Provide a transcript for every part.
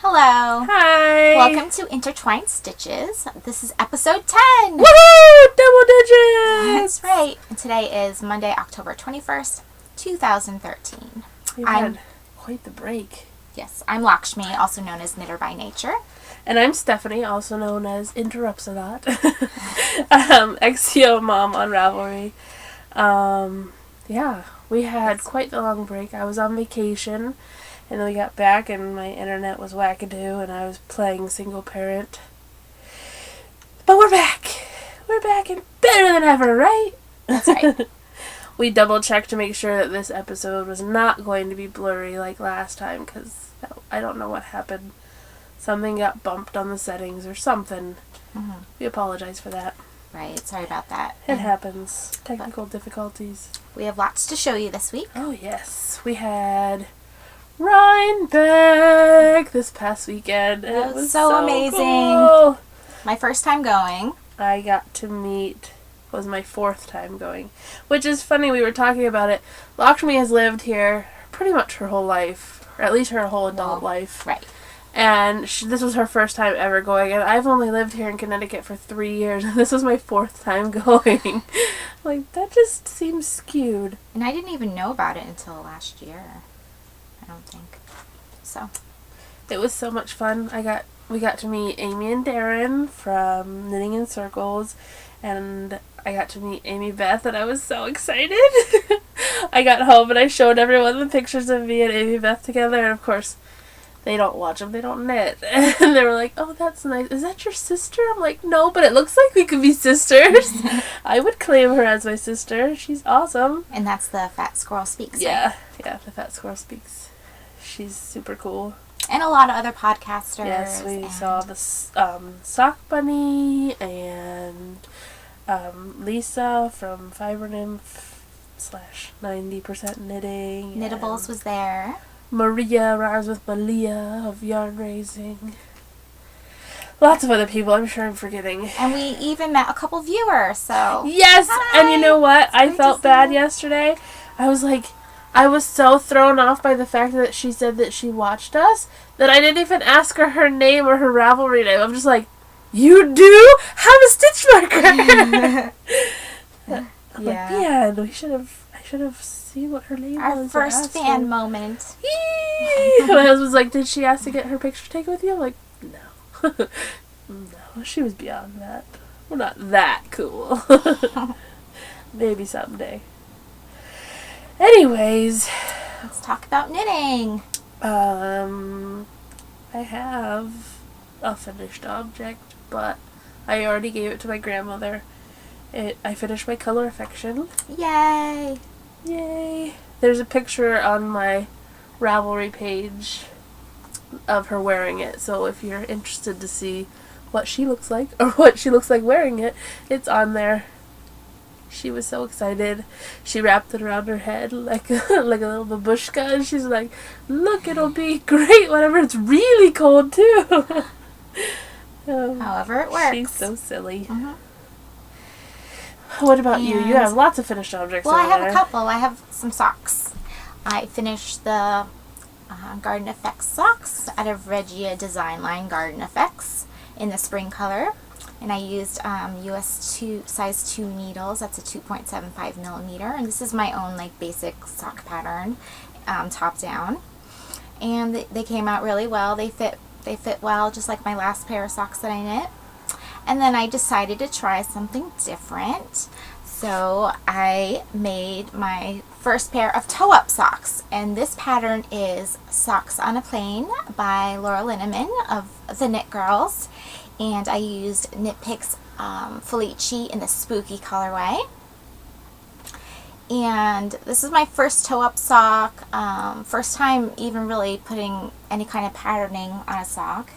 Hello. Hi. Welcome to Intertwined Stitches. This is episode 10. Woohoo! Double digits! That's right. And today is Monday, October 21st, 2013. We've had quite the break. Yes, I'm Lakshmi, also known as Knitter by Nature. And I'm Stephanie, also known as Interrupts a Lot. XCO Mom on Ravelry. Yeah, we had quite the long break. I was on vacation. And then we got back and my internet was wackadoo and I was playing single parent. But we're back! We're back and better than ever, right? That's right. We double checked to make sure that this episode was not going to be blurry like last time because I don't know what happened. Something got bumped on the settings or something. Mm-hmm. We apologize for that. Right, sorry about that. It happens. Technical difficulties. We have lots to show you this week. Oh yes. We had Rhinebeck this past weekend. And That it was so amazing. Cool. My first time going. I got to meet, was my fourth time going. Which is funny, we were talking about it. Lakshmi has lived here pretty much her whole life. Or at least her whole adult life. Right. And this was her first time ever going. And I've only lived here in Connecticut for 3 years. And this was my fourth time going. Like, that just seems skewed. And I didn't even know about it until last year. I don't think. So. It was so much fun. We got to meet Amy and Darren from Knitting in Circles, and I got to meet Amy Beth, and I was so excited. I got home and I showed everyone the pictures of me and Amy Beth together, and of course, they don't watch them, they don't knit. And they were like, "Oh, that's nice. Is that your sister?" I'm like, "No, but it looks like we could be sisters." I would claim her as my sister. She's awesome. And that's the Fat Squirrel Speaks. Yeah, Right? yeah, the Fat Squirrel Speaks. She's super cool. And a lot of other podcasters. Yes, we saw the Sock Bunny and Lisa from Fiber Nymph / 90% Knitting. Knittables was there. Maria rhymes with Malia of Yarn Raising. Lots of other people, I'm sure I'm forgetting. And we even met a couple viewers, so. Yes! Hi. And you know what? I great felt to see bad you. yesterday. I was so thrown off by the fact that she said that she watched us that I didn't even ask her name or her Ravelry name. I'm just like, "You do have a stitch marker." I'm like, man, I should have seen what her name was. Our first fan moment. My husband's like, "Did she ask to get her picture taken with you?" I'm like, "No." No, she was beyond that. We're not that cool. Maybe someday. Anyways, Let's talk about knitting. I have a finished object, but I already gave it to my grandmother. I finished my color affection. Yay! Yay! There's a picture on my Ravelry page of her wearing it, so if you're interested to see what she looks like, or what she looks like wearing it, it's on there. She was so excited. She wrapped it around her head like a little babushka, and she's like, "Look, it'll be great whenever it's really cold too." However it works. She's so silly. Mm-hmm. What about you? You have lots of finished objects. Well, I have there. a couple. I have some socks. I finished the Garden Effects socks out of Regia Design Line Garden Effects in the spring color. And I used US size 2 needles. That's a 2.75 millimeter. And this is my own basic sock pattern, top down. And they came out really well. They fit well, just like my last pair of socks that I knit. And then I decided to try something different. So I made my first pair of toe-up socks. And this pattern is Socks on a Plane by Laura Linneman of the Knit Girls. And I used Knit Picks Felici in the Spooky colorway. And this is my first toe-up sock. First time even really putting any kind of patterning on a sock.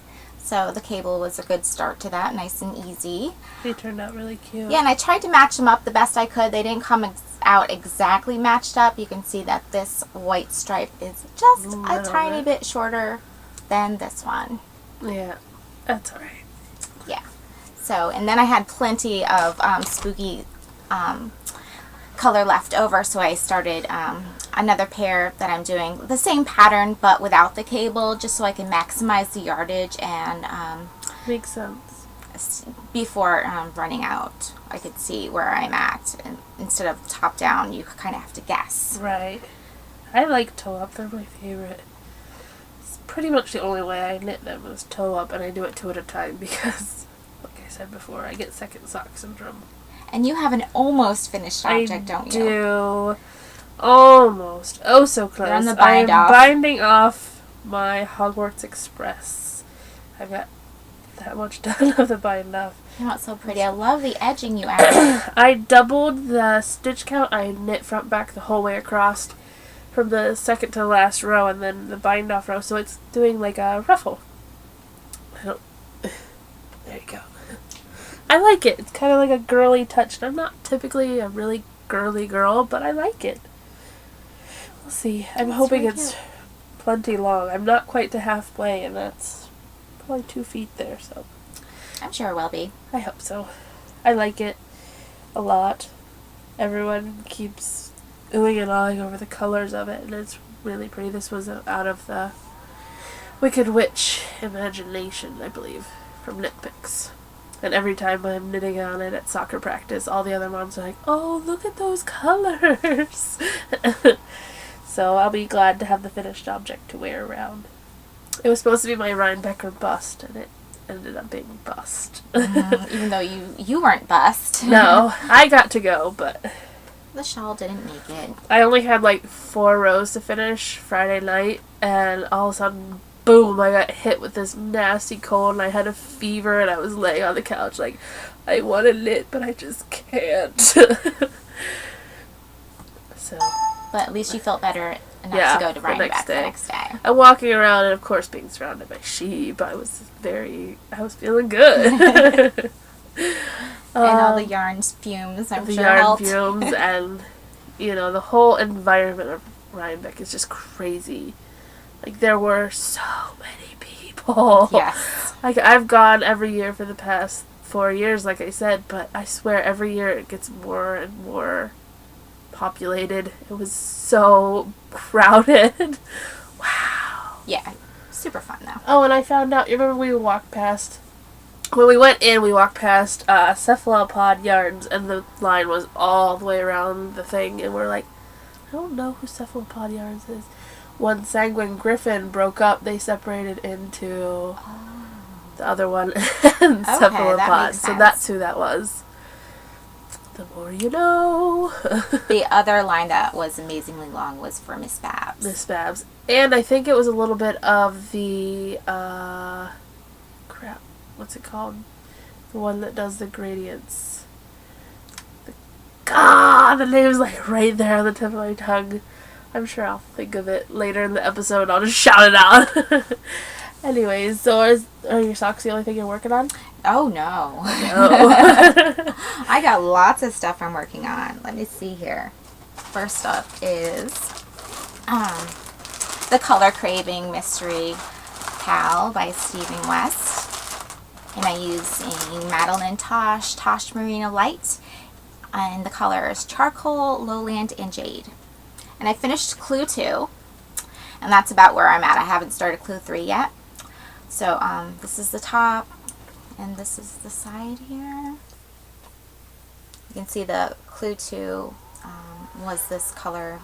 So the cable was a good start to that, nice and easy. They turned out really cute. Yeah, and I tried to match them up the best I could. They didn't come out exactly matched up. You can see that this white stripe is just a tiny bit shorter than this one. Yeah, that's alright. Yeah. So, and then I had plenty of spooky color left over, so I started another pair that I'm doing the same pattern but without the cable, just so I can maximize the yardage and Makes sense. before running out, I could see where I'm at, and instead of top down, you kind of have to guess. Right. I like toe up. They're my favorite. It's pretty much the only way I knit them is toe up, and I do it 2 at a time because, like I said before, I get second sock syndrome. And you have an almost finished object, don't you? I do. Almost. Oh, so close. You're on the bind I'm off. binding off my Hogwarts Express. I've got that much done of the bind off. You're not so pretty. I love the edging you added. I doubled the stitch count. I knit front back the whole way across from the second to the last row and then the bind off row, so it's doing like a ruffle. There you go. I like it. It's kind of like a girly touch. And I'm not typically a really girly girl, but I like it. We'll see. I'm hoping it's plenty long. I'm not quite to halfway, and that's probably 2 feet there, so I'm sure it will be. I hope so. I like it a lot. Everyone keeps oohing and awing over the colors of it, and it's really pretty. This was out of the Wicked Witch Imagination, I believe, from Knit Picks. And every time I'm knitting on it at soccer practice, all the other moms are like, "Oh, look at those colors!" So I'll be glad to have the finished object to wear around. It was supposed to be my Rhinebecker bust, and it ended up being bust. Even though you weren't bust. No, I got to go, but the shawl didn't make it. I only had like 4 rows to finish Friday night, and all of a sudden, boom, I got hit with this nasty cold, and I had a fever, and I was laying on the couch like, I want to knit, but I just can't. So, but at least you felt better enough to go to Rhinebeck the next day. I'm walking around, and of course being surrounded by sheep, I was feeling good. And all the yarn fumes, I'm the sure yarn helped. fumes, and the whole environment of Rhinebeck is just crazy. Like, there were so many people. Yes. Like, I've gone every year for the past 4 years, like I said, but I swear every year it gets more and more populated. It was so crowded. Wow. Yeah. Super fun, though. Oh, and I found out, you remember we walked past, when we went in, we walked past Cephalopod Yarns, and the line was all the way around the thing, and we're like, I don't know who Cephalopod Yarns is. When Sanguine Griffin broke up, they separated into the other one and Cephalopod. So that's who that was. The more you know. The other line that was amazingly long was for Miss Babs. Miss Babs. And I think it was a little bit of the, crap, what's it called? The one that does the gradients. The name's like right there on the tip of my tongue. I'm sure I'll think of it later in the episode. I'll just shout it out. Anyways, so are your socks the only thing you're working on? Oh, no. I got lots of stuff I'm working on. Let me see here. First up is the Color Craving Mystery Pal by Stephen West. And I use a Madeline Tosh Merino Light. And the colors Charcoal, Lowland, and Jade. And I finished Clue 2, and that's about where I'm at. I haven't started Clue 3 yet. So this is the top, and this is the side here. You can see the Clue 2 was this color,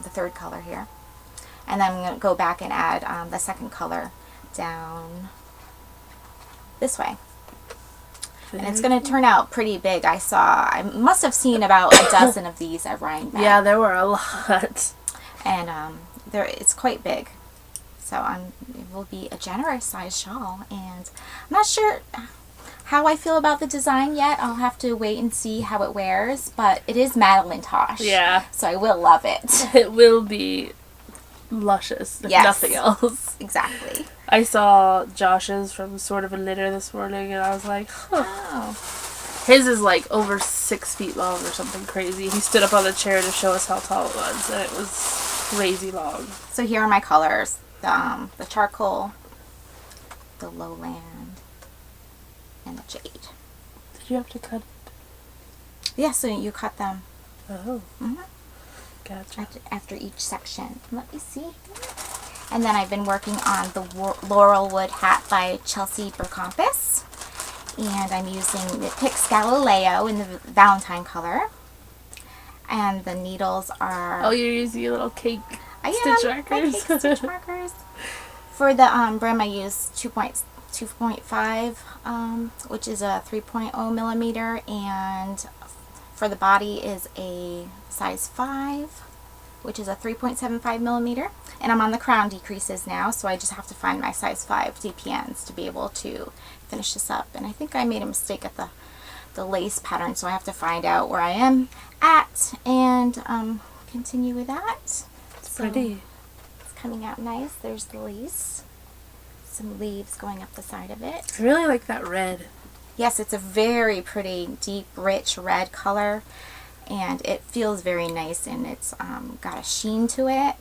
the third color here. And then I'm going to go back and add the second color down this way. And it's going to turn out pretty big. I must have seen about a dozen of these at Rhinebeck. Yeah, there were a lot. And it's quite big. So it will be a generous size shawl. And I'm not sure how I feel about the design yet. I'll have to wait and see how it wears. But it is Madeline Tosh. Yeah. So I will love it. It will be luscious, if nothing else. Exactly. I saw Josh's from Sort of a Knitter this morning, and I was like, huh. Oh. His is like over 6 feet long or something crazy. He stood up on the chair to show us how tall it was, and it was crazy long. So here are my colors. The Charcoal, the Lowland, and the Jade. Did you have to cut it? Yeah, so you cut them. Oh. Mm-hmm. Gotcha. after each section. Let me see. And then I've been working on the Laurel Wood hat by Chelsea Bercampus. And I'm using Knit Picks Galileo in the Valentine color. And the needles are... Oh, you're using your little cake stitch markers. My cake stitch markers. For the brim, I use 2.5, which is a 3.0 millimeter, and for the body is a size 5, which is a 3.75 millimeter. And I'm on the crown decreases now, so I just have to find my size 5 DPNs to be able to finish this up. And I think I made a mistake at the lace pattern, so I have to find out where I am at and continue with that. It's pretty. It's coming out nice. There's the lace. Some leaves going up the side of it. I really like that red. Yes, it's a very pretty, deep, rich red color, and it feels very nice, and it's got a sheen to it,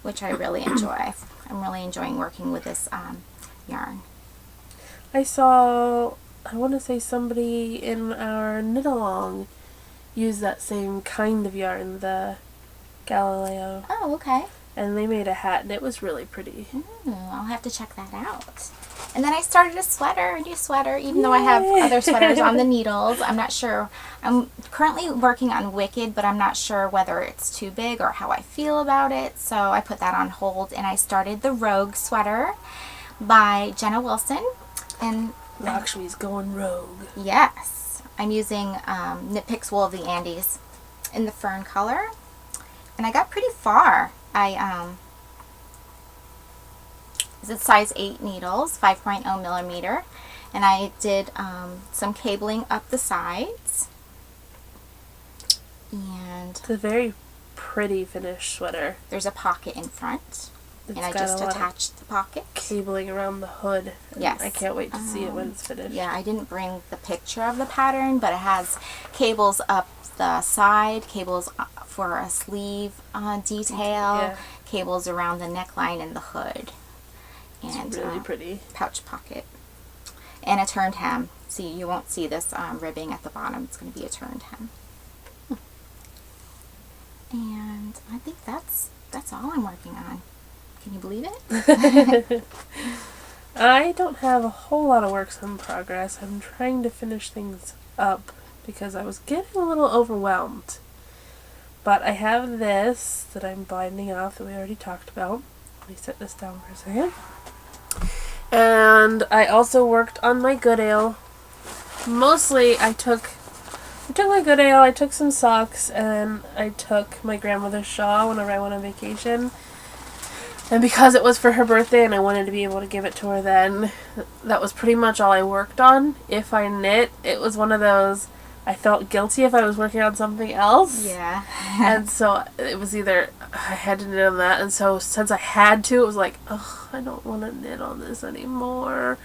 which I really enjoy. I'm really enjoying working with this yarn. I saw, I want to say somebody in our knit along use that same kind of yarn, the Galileo. Oh, okay. And they made a hat, and it was really pretty. I'll have to check that out. And then I started a new sweater, even though I have other sweaters on the needles. I'm not sure. I'm currently working on Wicked, but I'm not sure whether it's too big or how I feel about it. So I put that on hold, and I started the Rogue sweater by Jenna Wilson. And Lakshmi's going rogue. yes, I'm using Knit Picks Wool of the Andes in the fern color. And I got pretty far. It's size 8 needles, 5.0 millimeter, and I did some cabling up the sides. And It's a very pretty finished sweater. there's a pocket in front, It's and I got just a lot of attached the pocket. cabling around the hood. Yes. I can't wait to see it when it's finished. Yeah, I didn't bring the picture of the pattern, but it has cables up the side, cables for a sleeve detail, Yeah. cables around the neckline and the hood, and It's really pretty. pouch pocket, and a turned hem. See, you won't see this ribbing at the bottom. It's going to be a turned hem. And I think that's all I'm working on. Can you believe it? I don't have a whole lot of works in progress. I'm trying to finish things up because I was getting a little overwhelmed. But I have this that I'm binding off that we already talked about. Let me set this down for a second. And I also worked on my Good Ale. Mostly I took my Good Ale, I took some socks, and I took my grandmother's shawl whenever I went on vacation. And because it was for her birthday and I wanted to be able to give it to her then, that was pretty much all I worked on. If I knit, it was one of those, I felt guilty if I was working on something else. Yeah. And so it was either I had to knit on that, and so since I had to, it was like, ugh, I don't want to knit on this anymore.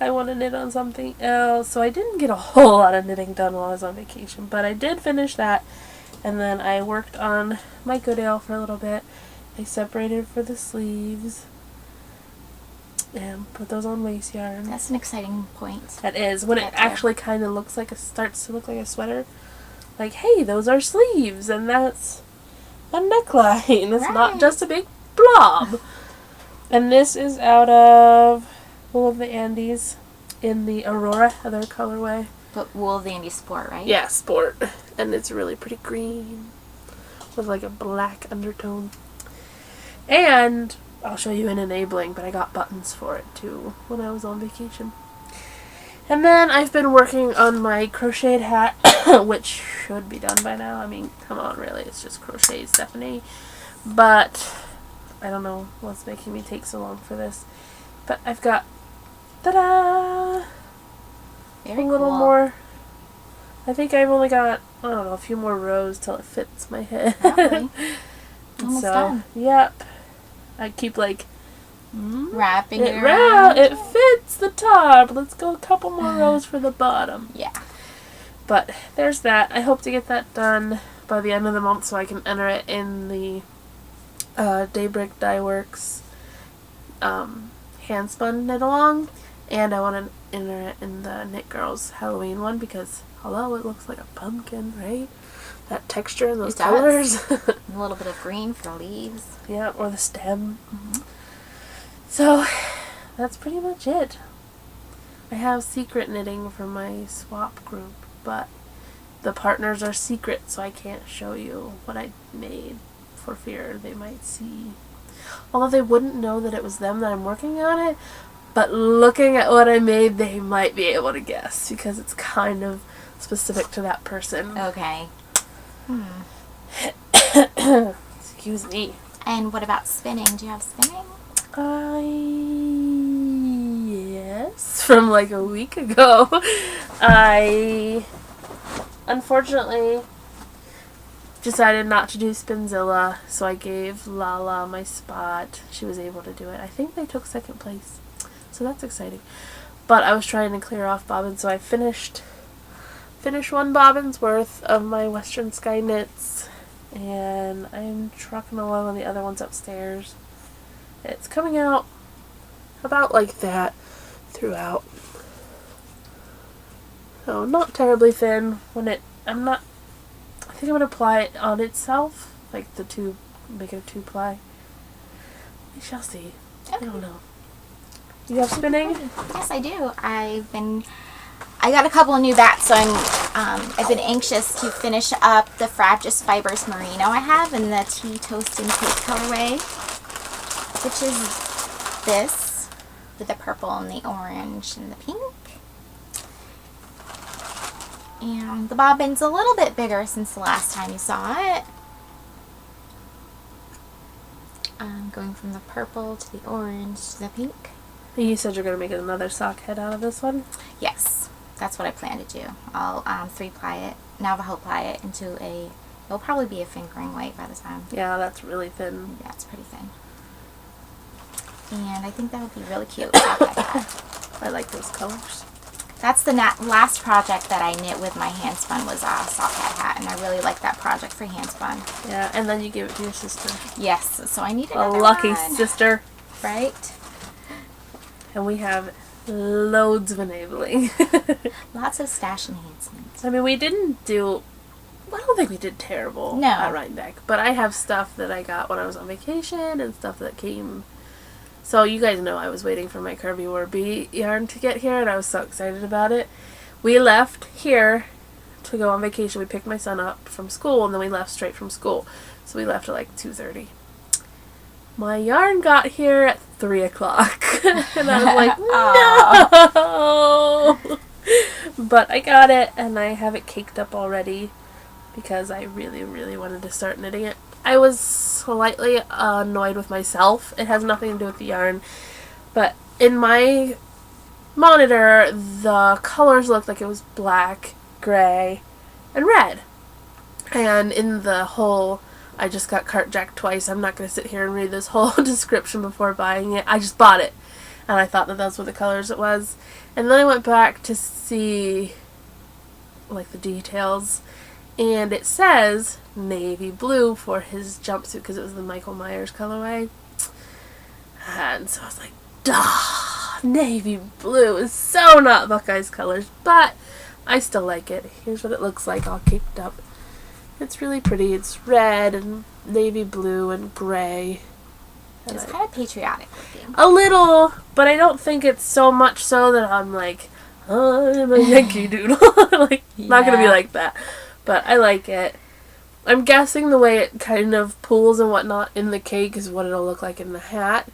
I want to knit on something else. So I didn't get a whole lot of knitting done while I was on vacation, but I did finish that. And then I worked on my Good Ale for a little bit. I separated for the sleeves and put those on lace yarn. That's an exciting point. That is, when it That's actually kind of looks like starts to look like a sweater. Like, hey, those are sleeves, and that's a neckline. It's not Right. just a big blob. And this is out of Wool of the Andes in the Aurora Heather colorway. But Wool of the Andes Sport, right? Yeah, sport. And it's really pretty green with like a black undertone. And I'll show you in enabling, but I got buttons for it too when I was on vacation. And then I've been working on my crocheted hat, which should be done by now. I mean, come on, really, it's just crochet, Stephanie. But I don't know what's making me take so long for this. But I've got, ta-da! Very A little cool. more. I think I've only got, I don't know, a few more rows till it fits my head. Okay. Almost done. Yep. I keep like, Wrapping it it around. it fits the top. Let's go a couple more rows for the bottom. Yeah. But there's that. I hope to get that done by the end of the month so I can enter it in the Daybreak Dye Works handspun knit along, and I want to enter it in the Knit Girls Halloween one because, hello, it looks like a pumpkin, right? that texture and those It does. colors. A little bit of green for the leaves. Yeah, or the stem. Mm-hmm. So that's pretty much it. I have secret knitting for my swap group, but the partners are secret, so I can't show you what I made for fear they might see. Although they wouldn't know that it was them that I'm working on it, but looking at what I made, they might be able to guess because it's kind of specific to that person. Okay. Excuse me. And what about spinning? Do you have spinning? Yes, from like a week ago. I unfortunately decided not to do Spinzilla, so I gave Lala my spot. She was able to do it. I think they took second place, so that's exciting. But I was trying to clear off bobbins, so I finished 1 bobbin's worth of my Western Sky knits, and I'm trucking along on the other ones upstairs. It's coming out about like that throughout. So not terribly thin. I think I'm going to apply it on itself, like the tube, make it a 2-ply. We shall see. Okay. I don't know. You have spinning? Yes, I do. I got a couple of new bats, so I've been anxious to finish up the Fragis Fibers Merino I have in the Tea Toast and Cake colorway, which is this with the purple and the orange and the pink. And the bobbin's a little bit bigger since the last time you saw it. Going from the purple to the orange to the pink. You said you're going to make another sock head out of this one? Yes, that's what I plan to do. I'll 3-ply it, Navajo ply it into it'll probably be a fingering weight by the time. Yeah, that's really thin. Yeah, it's pretty thin. And I think that would be really cute. I like those colors. That's the last project that I knit with my handspun was a sock hat, and I really like that project for handspun. Yeah, and then you gave it to your sister. Yes, so I need a another lucky one. Sister. Right? And we have loads of enabling. Lots of stash enhancements. I mean, we didn't do... I don't think we did terrible No. at Rhinebeck. But I have stuff that I got when I was on vacation and stuff that came... So you guys know I was waiting for my Curvy Warby yarn to get here, and I was so excited about it. We left here to go on vacation. We picked my son up from school, and then we left straight from school. So we left at like 2:30. My yarn got here at 3 o'clock. And I was like, no! But I got it, and I have it caked up already because I really, really wanted to start knitting it. I was slightly annoyed with myself. It has nothing to do with the yarn. But in my monitor, the colors looked like it was black, gray, and red. And in the whole... I just got cartjacked twice. I'm not going to sit here and read this whole description before buying it. I just bought it. And I thought that those were the colors it was. And then I went back to see like the details. And it says navy blue for his jumpsuit because it was the Michael Myers colorway. And so I was like, duh, navy blue is so not Buckeye's colors. But I still like it. Here's what it looks like all caked up. It's really pretty. It's red and navy blue and gray. And It's kind of patriotic looking. a little, but I don't think it's so much so that I'm like, I'm a Yankee Doodle. Like, not going to be like that. But I like it. I'm guessing the way it kind of pools and whatnot in the cake is what it'll look like in the hat.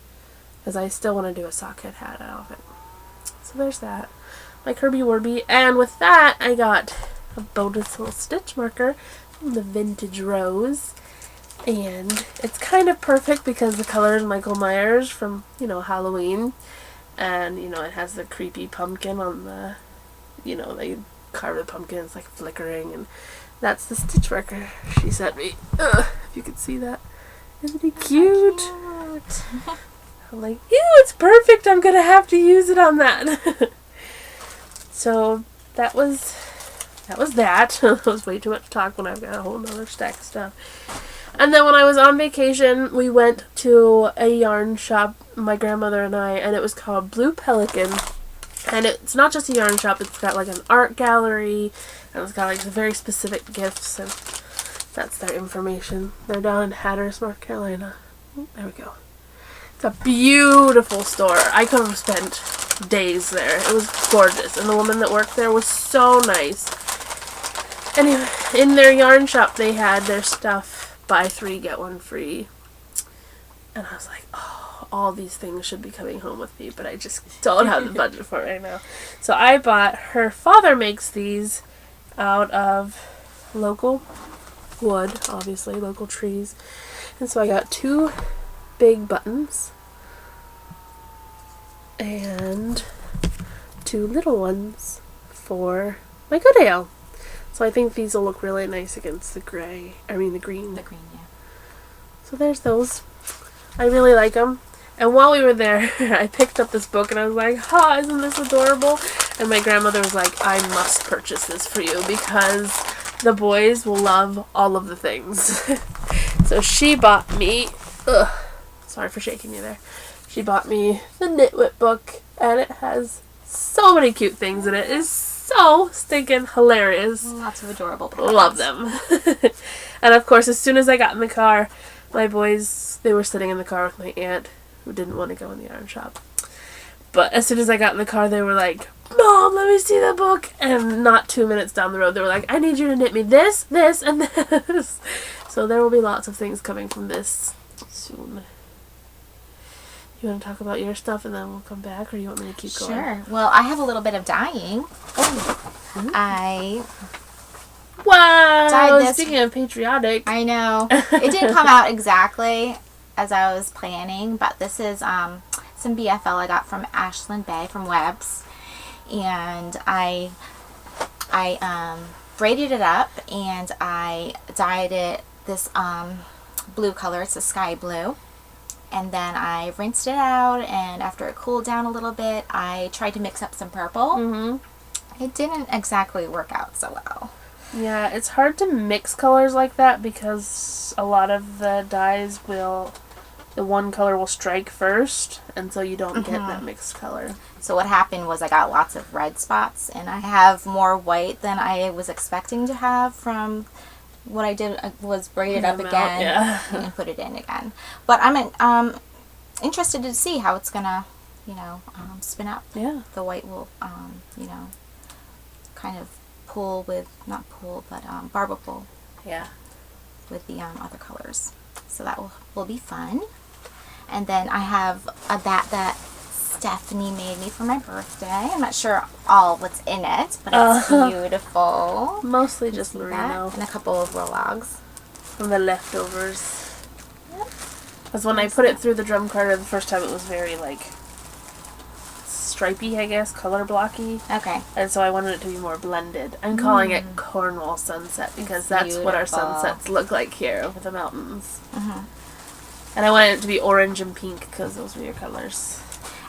Because I still want to do a socket hat out of it. So there's that. My Kirby Warby. And with that, I got a bonus little stitch marker from the Vintage Rose. And it's kind of perfect because the color is Michael Myers from, Halloween. And, it has the creepy pumpkin on the, they carve the pumpkin, it's like flickering. And that's the stitch marker she sent me. If you could see that. Isn't it cute? I'm like, ew, it's perfect. I'm going to have to use it on that. So that was that. That was way too much talk when I've got a whole nother stack of stuff. And then when I was on vacation, we went to a yarn shop, my grandmother and I, and it was called Blue Pelican. And it's not just a yarn shop, it's got like an art gallery, and it's got like very specific gifts. And That's their information. They're down in Hatteras, North Carolina. There we go. It's a beautiful store. I could have spent days there. It was gorgeous. And the woman that worked there was so nice. Anyway, in their yarn shop, they had their stuff, buy 3, get 1 free. And I was like, oh, all these things should be coming home with me, but I just don't have the budget for it right now. So I bought, her father makes these out of local wood, obviously, local trees. And so I got 2 big buttons and 2 little ones for my Goodale. So I think these will look really nice against the green. The green, yeah. So there's those. I really like them. And while we were there, I picked up this book and I was like, ha, isn't this adorable? And my grandmother was like, I must purchase this for you because the boys will love all of the things. So she bought me, sorry for shaking you there. She bought me the Knitwit book and it has so many cute things in it. It's so stinking hilarious. Lots of adorable pictures. Love them. And of course, as soon as I got in the car, my boys, they were sitting in the car with my aunt who didn't want to go in the yarn shop. But as soon as I got in the car, they were like, Mom, let me see the book. And not 2 minutes down the road, they were like, I need you to knit me this, this, and this. So there will be lots of things coming from this soon. You want to talk about your stuff and then we'll come back, or you want me to keep going? Sure. Well, I have a little bit of dyeing. I Wow! dyed this. Speaking of patriotic. I know. It didn't come out exactly as I was planning, but this is some BFL I got from Ashland Bay from Webb's. And I braided it up and I dyed it this blue color. It's a sky blue. And then I rinsed it out, and after it cooled down a little bit, I tried to mix up some purple. Mm-hmm. It didn't exactly work out so well. Yeah, it's hard to mix colors like that because a lot of the dyes will, the one color will strike first, and so you don't get that mixed color. So what happened was I got lots of red spots, and I have more white than I was expecting to have from what I did was braid it up again and put it in again. But I'm interested to see how it's gonna, spin up. Yeah. The white will, kind of pull with, not pull, but barber pull. Yeah. With the other colors. So that will be fun. And then I have a bat that Stephanie made me for my birthday. I'm not sure all what's in it, but it's beautiful. Mostly just merino. And a couple of Rologs. From the leftovers. Yep. Because when I put it through the drum carder the first time, it was very, stripey, I guess, color blocky. Okay. And so I wanted it to be more blended. I'm calling it Cornwall Sunset because that's what our sunsets look like here over the mountains. And I wanted it to be orange and pink because those were your colors.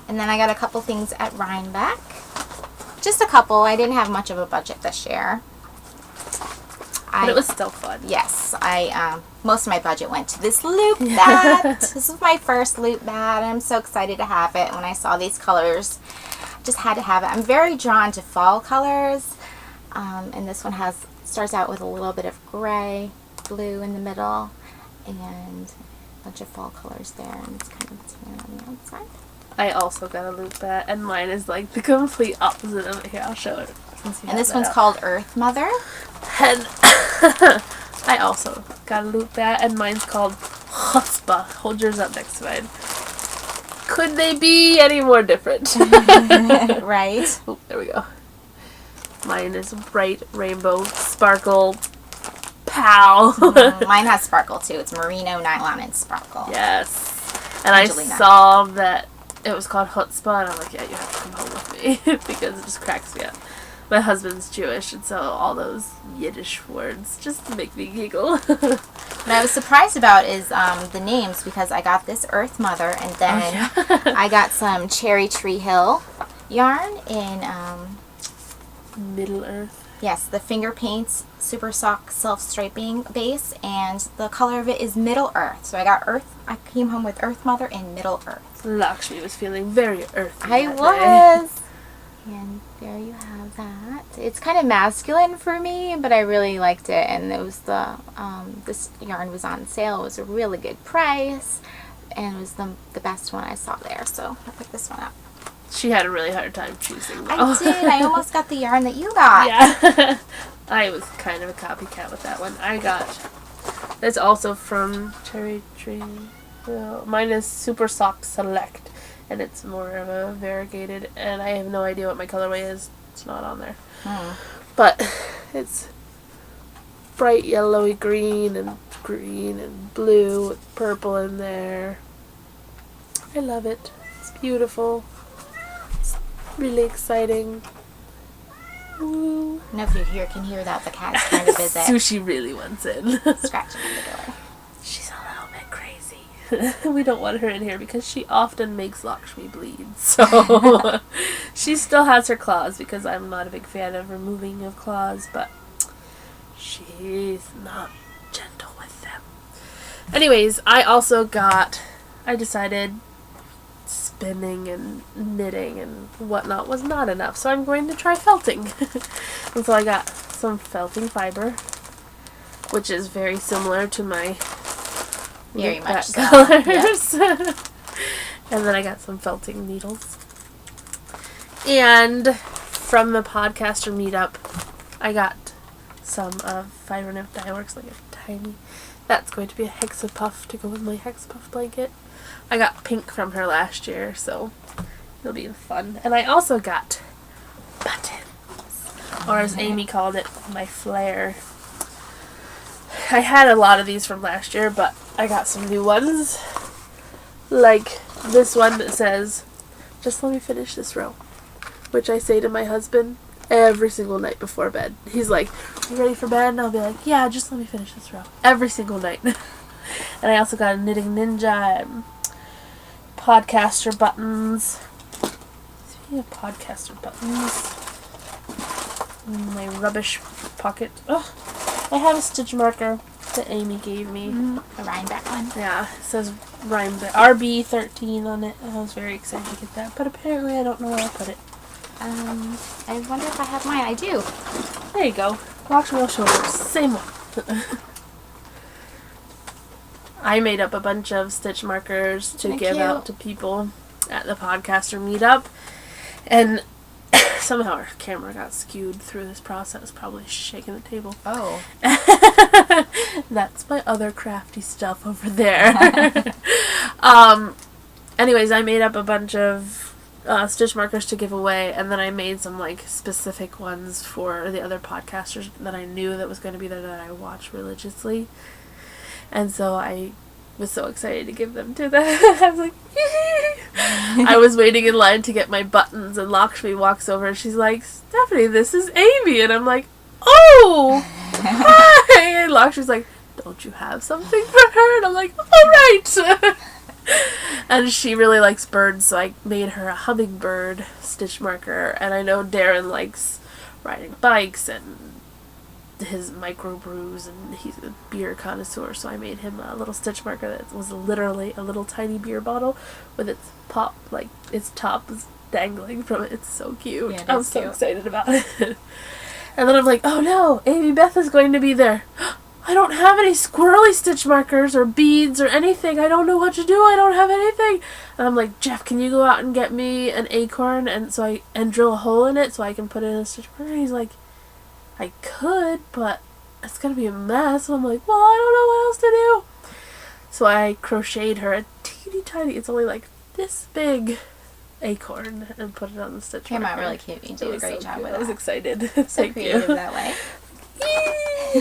And then I got a couple things at Rhinebeck. Just a couple. I didn't have much of a budget this year. But it was still fun. Yes. Most of my budget went to this loop bat. This is my first loop bat. I'm so excited to have it. When I saw these colors, just had to have it. I'm very drawn to fall colors. And this one starts out with a little bit of gray, blue in the middle, and a bunch of fall colors there. And it's kind of tan on the outside. I also got a loop bat, and mine is the complete opposite of it. Here, I'll show it. And this one's called Earth Mother. And I also got a loop bat, and mine's called Chutzpah. Hold yours up next to mine. Could they be any more different? Right. Oh, there we go. Mine is bright rainbow sparkle. Pow! Mine has sparkle too. It's merino, nylon, and sparkle. Yes. And I saw that it was called chutzpah, and I'm like, yeah, you have to come home with me because it just cracks me up. My husband's Jewish, and so all those Yiddish words just make me giggle. What I was surprised about is the names, because I got this Earth Mother, and then I got some Cherry Tree Hill yarn in Middle Earth. Yes, the finger paints super sock self-striping base, and the color of it is Middle Earth. So I came home with Earth Mother and Middle Earth. Lakshmi was feeling very earthy. I was. And there you have that. It's kind of masculine for me, but I really liked it. And it was this yarn was on sale. It was a really good price, and it was the best one I saw there. So I picked this one up. She had a really hard time choosing, though. I did. I almost got the yarn that you got. Yeah. I was kind of a copycat with that one. It's also from Cherry Tree. Mine is Super Sock Select, and it's more of a variegated, and I have no idea what my colorway is. It's not on there. But it's bright yellowy green and blue with purple in there. I love it. It's beautiful. It's really exciting. Woo. I don't know if you can hear that. The cat's trying to visit. Sushi really wants in. Scratching on the door. She's a little bit crazy. We don't want her in here because she often makes Lakshmi bleed. So she still has her claws because I'm not a big fan of removing of claws, but she's not gentle with them. Anyways, I decided spinning and knitting and whatnot was not enough, so I'm going to try felting. And so I got some felting fiber, which is very similar to my Very much so. colors. Yep. And then I got some felting needles. And from the podcaster meetup, I got some of Fiber Nymph Dye Works, like a tiny. That's going to be a Hexapuff to go with my Hexapuff blanket. I got pink from her last year, so it'll be fun. And I also got buttons, or as Amy called it, my flare. I had a lot of these from last year, but I got some new ones. Like this one that says, "Just let me finish this row," which I say to my husband every single night before bed. He's like, "You ready for bed?" And I'll be like, "Yeah, just let me finish this row." Every single night. And I also got a Knitting Ninja and podcaster buttons. Speaking of podcaster buttons, my rubbish pocket. Oh, I have a stitch marker that Amy gave me. A Rhinebeck one. Yeah, it says Rhinebeck RB13 on it. I was very excited to get that, but apparently I don't know where I put it. I wonder if I have mine. I do. There you go. Lakshmi will show her. Same one. I made up a bunch of stitch markers to give out to people at the podcaster meetup, and somehow our camera got skewed through this process, probably shaking the table. Oh. That's my other crafty stuff over there. Anyways, I made up a bunch of stitch markers to give away, and then I made some like specific ones for the other podcasters that I knew that was going to be there that I watch religiously. And so I was so excited to give them to them. I was like, I was waiting in line to get my buttons, and Lakshmi walks over and she's like, "Stephanie, this is Amy." And I'm like, "Oh, hi." And Lakshmi's like, "Don't you have something for her?" And I'm like, "All right." And she really likes birds, so I made her a hummingbird stitch marker. And I know Darren likes riding bikes and his microbrews, and he's a beer connoisseur, so I made him a little stitch marker that was literally a little tiny beer bottle with its its top was dangling from it. It's so cute. Yeah, I'm so excited about it. And then I'm like, oh no, Amy Beth is going to be there. I don't have any squirrely stitch markers or beads or anything. I don't know what to do. I don't have anything. And I'm like, Jeff, can you go out and get me an acorn and drill a hole in it so I can put it in a stitch marker? And he's like, I could, but it's going to be a mess. And I'm like, well, I don't know what else to do. So I crocheted her a teeny tiny, it's only like this big acorn, and put it on the stitch marker. Came out really cute. You did a great job with it. I was excited. So Thank creative you. that way.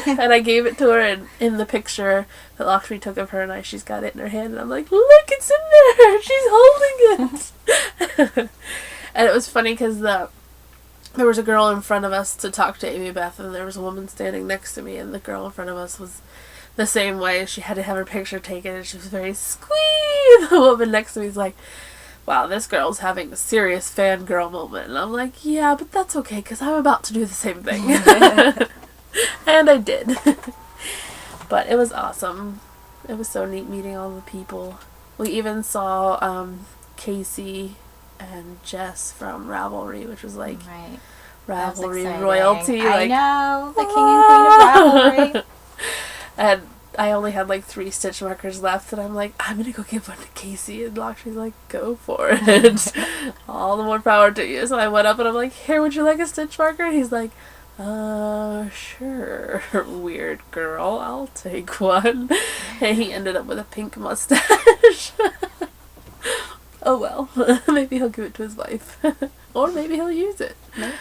And I gave it to her, and in the picture that Lakshmi took of her and I, she's got it in her hand, and I'm like, look, it's in there! She's holding it! And it was funny because there was a girl in front of us to talk to Amy Beth, and there was a woman standing next to me, and the girl in front of us was the same way. She had to have her picture taken, and she was very squee. The woman next to me is like, wow, this girl's having a serious fangirl moment. And I'm like, yeah, but that's okay, because I'm about to do the same thing. And I did. But it was awesome. It was so neat meeting all the people. We even saw Casey and Jess from Ravelry, which was like Right. Ravelry That's royalty. I Like, know, the king and queen of Ravelry. and I only had like 3 stitch markers left, and I'm like, I'm gonna go give one to Casey, and Lakshi's like, go for it. All the more power to you. So I went up and I'm like, here, would you like a stitch marker? And he's like, sure, weird girl, I'll take one. And he ended up with a pink mustache. Oh well, maybe he'll give it to his wife. Or maybe he'll use it. Maybe.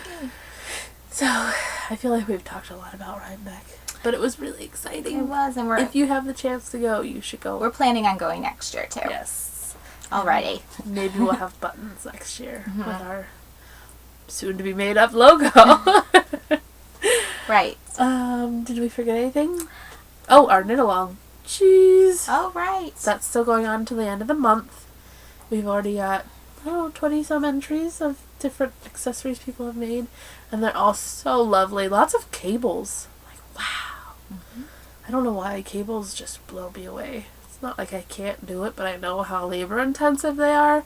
So, I feel like we've talked a lot about Rhinebeck, but it was really exciting. It was, and If you have the chance to go, you should go. we're planning on going next year too. Yes. Already. Maybe we'll have buttons next year with our soon-to-be-made-up logo. Right. Did we forget anything? Oh, our knit-along. Jeez. Oh, right. That's still going on until the end of the month. We've already got, 20-some entries of different accessories people have made, and they're all so lovely. Lots of cables. Like, wow. Mm-hmm. I don't know why cables just blow me away. It's not like I can't do it, but I know how labor-intensive they are.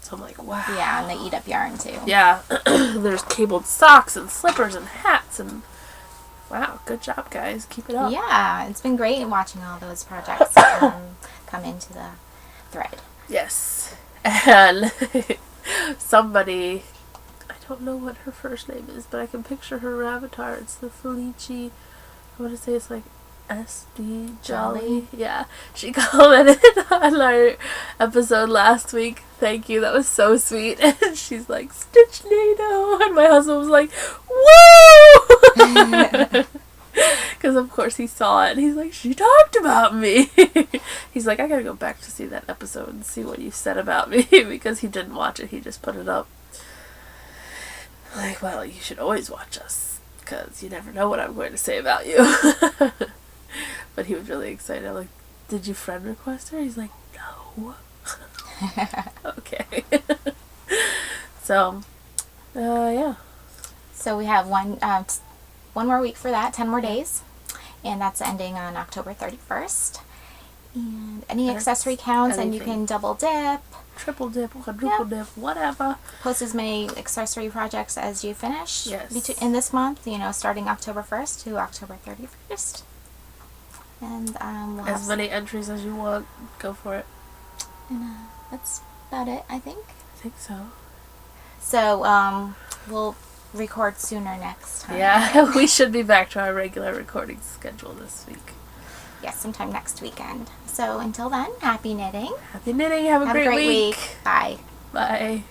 So I'm like, wow. Yeah, and they eat up yarn too. Yeah. There's cabled socks and slippers and hats, and wow, good job, guys. Keep it up. Yeah, it's been great watching all those projects come into the thread. Yes. And somebody, I don't know what her first name is, but I can picture her avatar. It's the Felici, I want to say it's like SD Jolly. Yeah. She commented on our episode last week. Thank you. That was so sweet. And she's like, Stitch NATO. And my husband was like, woo! Because of course he saw it and he's like, she talked about me. He's like, I gotta go back to see that episode and see what you said about me. Because he didn't watch it, he just put it up. Like, well, you should always watch us, because you never know what I'm going to say about you. But he was really excited. I'm like, did you friend request her? He's like, no. Okay. So, yeah. So we have one more week for that, 10 more days, and that's ending on October 31st. And any accessory counts, and you can double dip, triple dip, quadruple dip, whatever. Post as many accessory projects as you finish. Yes. In this month, starting October 1st to October 31st. And we'll as many entries as you want. Go for it. And that's about it, I think. I think so. So we'll record sooner next time. Yeah, we should be back to our regular recording schedule this week. Yes, sometime next weekend. So until then, happy knitting. Happy knitting. Have a great week. Bye. Bye.